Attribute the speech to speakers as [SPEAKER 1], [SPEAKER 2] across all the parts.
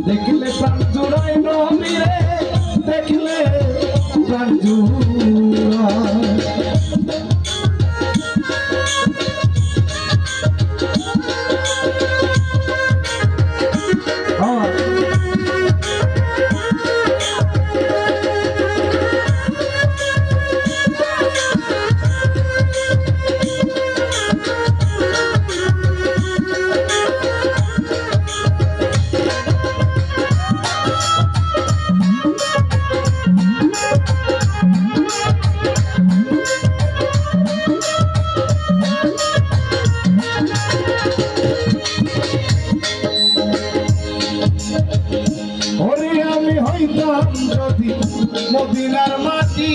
[SPEAKER 1] দেখলে প্রাণ জুড়াই নবীরে দেখলে প্রাণ জুড়াই যদি মদিনার মাটি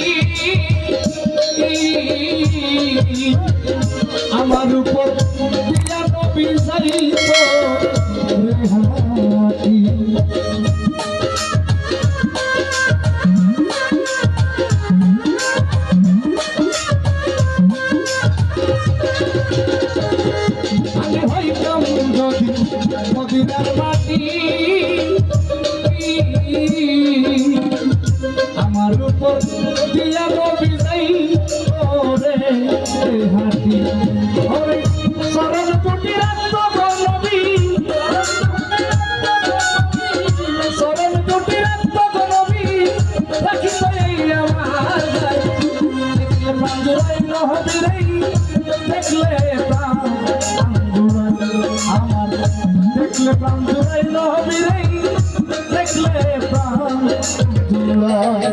[SPEAKER 1] আমার উপর দিয়া নবী যাইত রেহাতি আমি হইতাম যদি মদিনার মাটি আমার উপর দিয়া নবী যাইত রেহাতি ওরে শরণ কুটির নবী শরণ কুটির নবী রাখিত আমার দেখলে প্রাণ জুড়াই নবী রে দেখলে প্রাণ জুড়াই আমার দেখলে প্রাণ জুড়াই নবী রে দেখলে প্রাণ জুড়াই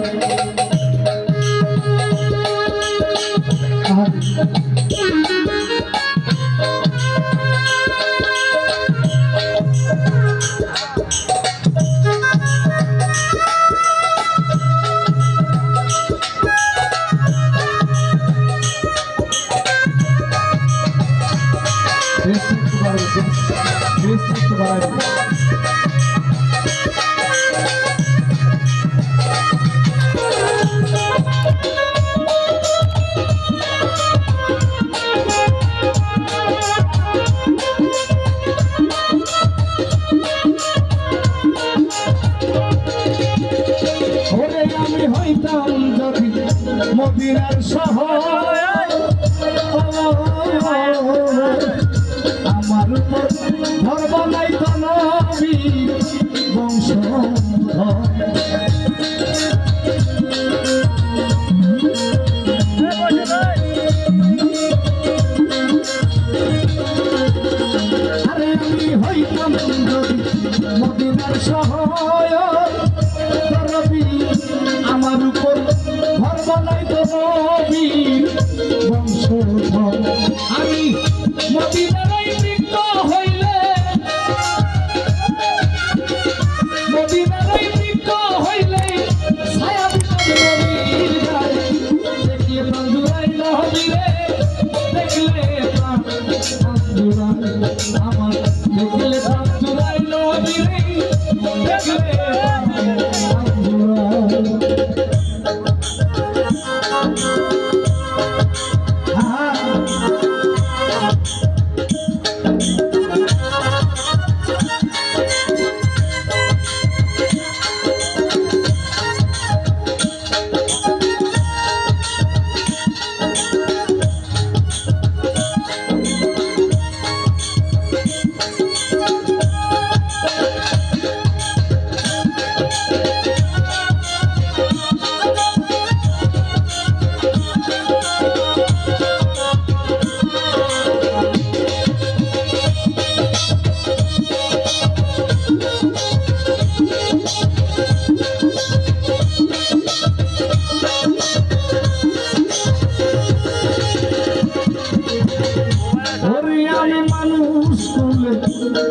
[SPEAKER 1] আমি হইতাম যদি মদিনার সহায় আমার উপর ঘর বানাইত নবী বংশ আরে আমি হইতাম যদি মদিনার সহায় আমার উপর ঘর বানাইত নবী বংশধর আমি মদিনায় বৃক্ষ হইলে মদিনায় বৃক্ষ হইলে ছায়া নবীর গায়ে দেখিয়ে প্রাণ জুড়াই নবী রে দেখলে প্রাণ জুড়াই আমার দেখলে প্রাণ জুড়াই নবী রে দেখলে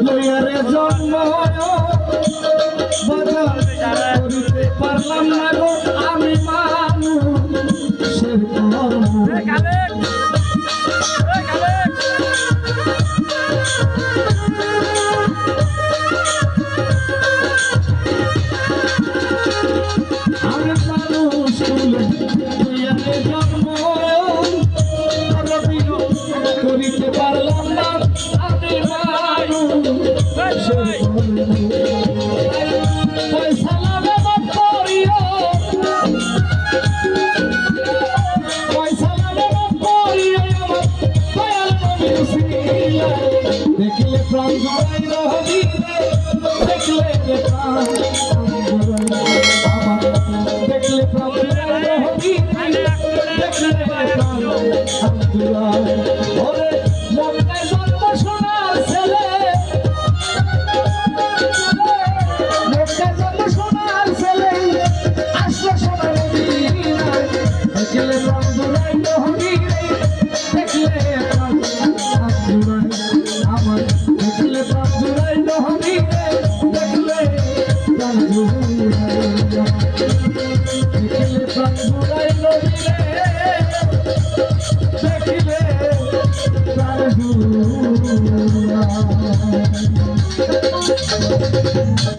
[SPEAKER 1] লইয়ারে জন্ম বাজার করিতে পারলাম না গো আমি মানুষের কর্ম আমি মানুষ লইয়ারে জন্ম করিতে পারলাম না আমি মানুষ দেখলে প্রাণ জুড়াইলো হরি রে দেখলে প্রাণ জুড়াই আমার দেখলে প্রাণ জুড়াইলো হরি রে দেখলে প্রাণ জুড়াইলো দেখলে প্রাণ জুড়াইলো রে দেখলে প্রাণ জুড়াইলো